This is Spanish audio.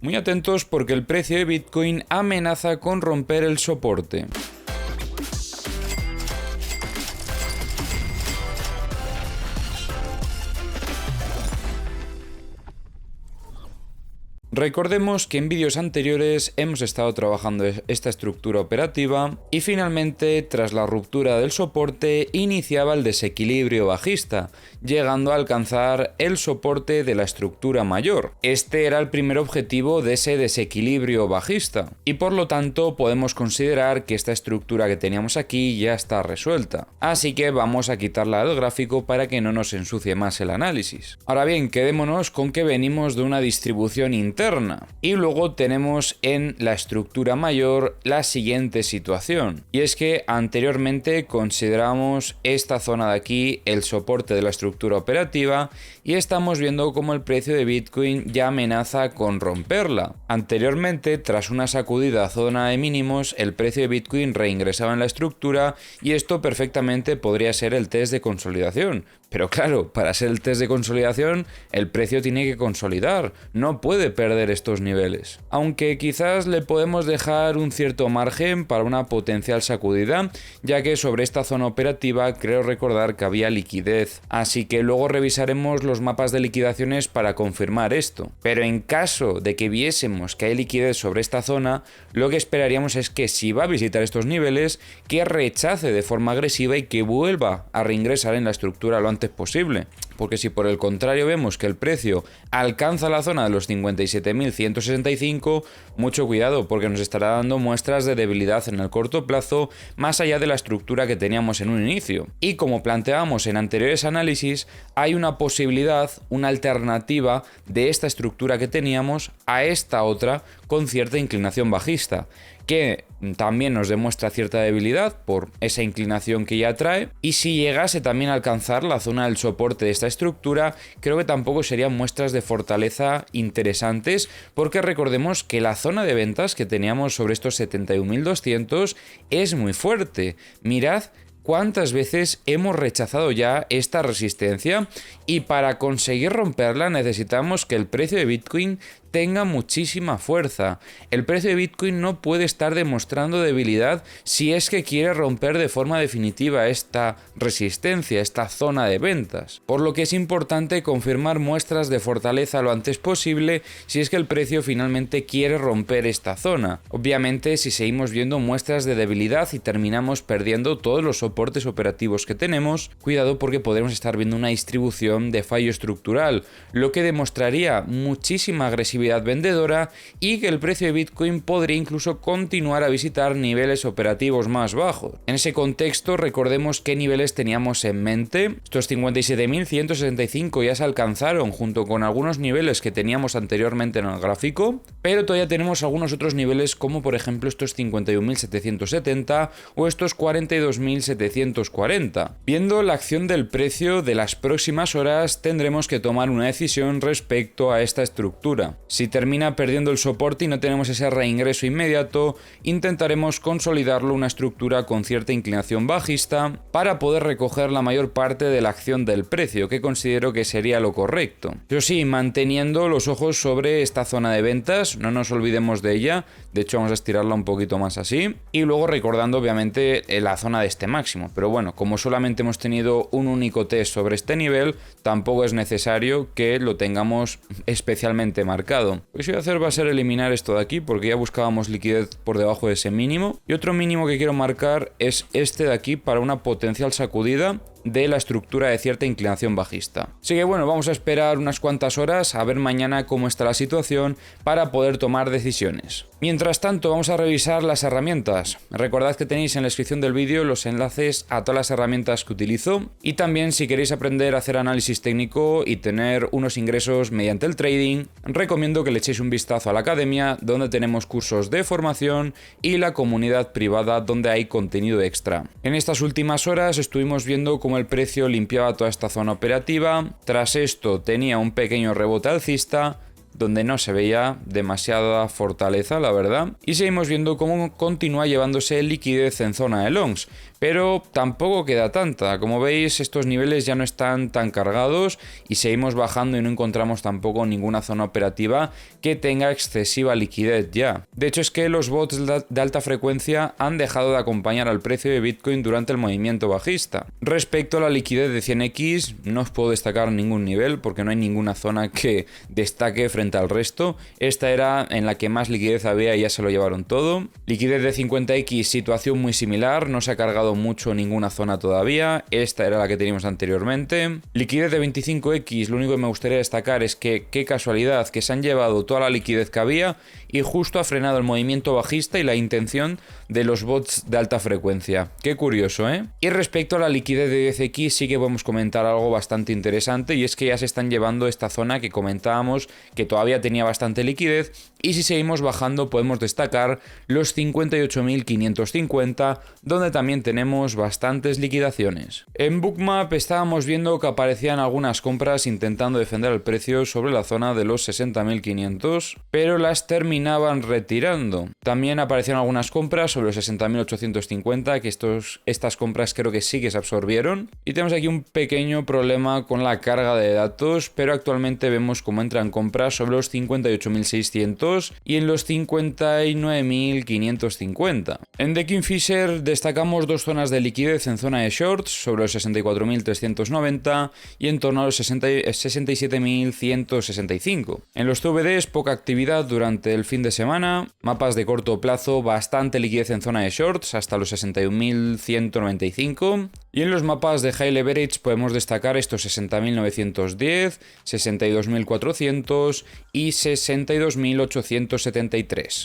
Muy atentos porque el precio de Bitcoin amenaza con romper el soporte. Recordemos que en vídeos anteriores hemos estado trabajando esta estructura operativa y finalmente, tras la ruptura del soporte, iniciaba el desequilibrio bajista, llegando a alcanzar el soporte de la estructura mayor. Este era el primer objetivo de ese desequilibrio bajista y por lo tanto podemos considerar que esta estructura que teníamos aquí ya está resuelta. Así que vamos a quitarla del gráfico para que no nos ensucie más el análisis. Ahora bien, quedémonos con que venimos de una distribución interna y luego tenemos en la estructura mayor la siguiente situación, y es que anteriormente consideramos esta zona de aquí el soporte de la estructura operativa y estamos viendo cómo el precio de Bitcoin ya amenaza con romperla. Anteriormente, tras una sacudida a zona de mínimos, el precio de Bitcoin reingresaba en la estructura y esto perfectamente podría ser el test de consolidación. Pero claro, para ser el test de consolidación, el precio tiene que consolidar, no puede perder estos niveles. Aunque quizás le podemos dejar un cierto margen para una potencial sacudida, ya que sobre esta zona operativa creo recordar que había liquidez. Así que luego revisaremos los mapas de liquidaciones para confirmar esto. Pero en caso de que viésemos que hay liquidez sobre esta zona, lo que esperaríamos es que si va a visitar estos niveles, que rechace de forma agresiva y que vuelva a reingresar en la estructura lo antes posible. Porque si por el contrario vemos que el precio alcanza la zona de los 57.165, mucho cuidado porque nos estará dando muestras de debilidad en el corto plazo más allá de la estructura que teníamos en un inicio. Y como planteábamos en anteriores análisis, hay una posibilidad, una alternativa de esta estructura que teníamos a esta otra con cierta inclinación bajista, que también nos demuestra cierta debilidad por esa inclinación que ya trae, y si llegase también a alcanzar la zona del soporte de esta estructura, creo que tampoco serían muestras de fortaleza interesantes, porque recordemos que la zona de ventas que teníamos sobre estos 71.200 es muy fuerte. Mirad ¿cuántas veces hemos rechazado ya esta resistencia? Y para conseguir romperla necesitamos que el precio de Bitcoin tenga muchísima fuerza. El precio de Bitcoin no puede estar demostrando debilidad si es que quiere romper de forma definitiva esta resistencia, esta zona de ventas. Por lo que es importante confirmar muestras de fortaleza lo antes posible si es que el precio finalmente quiere romper esta zona. Obviamente, si seguimos viendo muestras de debilidad y terminamos perdiendo todos los soportes operativos que tenemos, cuidado porque podremos estar viendo una distribución de fallo estructural, lo que demostraría muchísima agresividad vendedora y que el precio de Bitcoin podría incluso continuar a visitar niveles operativos más bajos. En ese contexto, recordemos qué niveles teníamos en mente. Estos 57.165 ya se alcanzaron junto con algunos niveles que teníamos anteriormente en el gráfico, pero todavía tenemos algunos otros niveles como por ejemplo estos 51.770 o estos 42.740. Viendo la acción del precio de las próximas horas, tendremos que tomar una decisión respecto a esta estructura. Si termina perdiendo el soporte y no tenemos ese reingreso inmediato, intentaremos consolidarlo una estructura con cierta inclinación bajista para poder recoger la mayor parte de la acción del precio, que considero que sería lo correcto. Pero sí, manteniendo los ojos sobre esta zona de ventas, no nos olvidemos de ella, de hecho vamos a estirarla un poquito más así, y luego recordando obviamente la zona de este máximo, pero bueno, como solamente hemos tenido un único test sobre este nivel, tampoco es necesario que lo tengamos especialmente marcado. Lo que voy a hacer va a ser eliminar esto de aquí porque ya buscábamos liquidez por debajo de ese mínimo, y otro mínimo que quiero marcar es este de aquí para una potencial sacudida de la estructura de cierta inclinación bajista. Así que bueno, vamos a esperar unas cuantas horas a ver mañana cómo está la situación para poder tomar decisiones. Mientras tanto, vamos a revisar las herramientas. Recordad que tenéis en la descripción del vídeo los enlaces a todas las herramientas que utilizo, y también si queréis aprender a hacer análisis técnico y tener unos ingresos mediante el trading, recomiendo que le echéis un vistazo a la academia, donde tenemos cursos de formación, y la comunidad privada donde hay contenido extra. En estas últimas horas estuvimos viendo cómo el precio limpiaba toda esta zona operativa. Tras esto tenía un pequeño rebote alcista donde no se veía demasiada fortaleza, la verdad, y seguimos viendo cómo continúa llevándose liquidez en zona de longs, pero tampoco queda tanta. Como veis, estos niveles ya no están tan cargados y seguimos bajando y no encontramos tampoco ninguna zona operativa que tenga excesiva liquidez ya. De hecho, es que los bots de alta frecuencia han dejado de acompañar al precio de Bitcoin durante el movimiento bajista. Respecto a la liquidez de 100x, no os puedo destacar ningún nivel porque no hay ninguna zona que destaque frente al resto. Esta era en la que más liquidez había y ya se lo llevaron todo. Liquidez de 50x, situación muy similar, no se ha cargado mucho ninguna zona todavía. Esta era la que teníamos anteriormente. Liquidez de 25x, lo único que me gustaría destacar es que qué casualidad que se han llevado toda la liquidez que había y justo ha frenado el movimiento bajista y la intención de los bots de alta frecuencia. Qué curioso, ¿eh? Y respecto a la liquidez de 10x sí que podemos comentar algo bastante interesante, y es que ya se están llevando esta zona que comentábamos que todavía tenía bastante liquidez, y si seguimos bajando podemos destacar los 58.550, donde también tenemos bastantes liquidaciones. En Bookmap estábamos viendo que aparecían algunas compras intentando defender el precio sobre la zona de los 60.500, pero las terminaban retirando. También aparecieron algunas compras sobre los 60.850, que estas compras creo que sí que se absorbieron. Y tenemos aquí un pequeño problema con la carga de datos, pero actualmente vemos cómo entran compras sobre los 58.600 y en los 59.550. En The Kingfisher destacamos dos zonas de liquidez en zona de shorts, sobre los 64.390 y en torno a los 67.165. En los CVDs poca actividad durante el fin de semana, mapas de corto plazo bastante liquidez en zona de shorts hasta los 61.195, y en los mapas de high leverage podemos destacar estos 60.910, 62.400 y 62.873.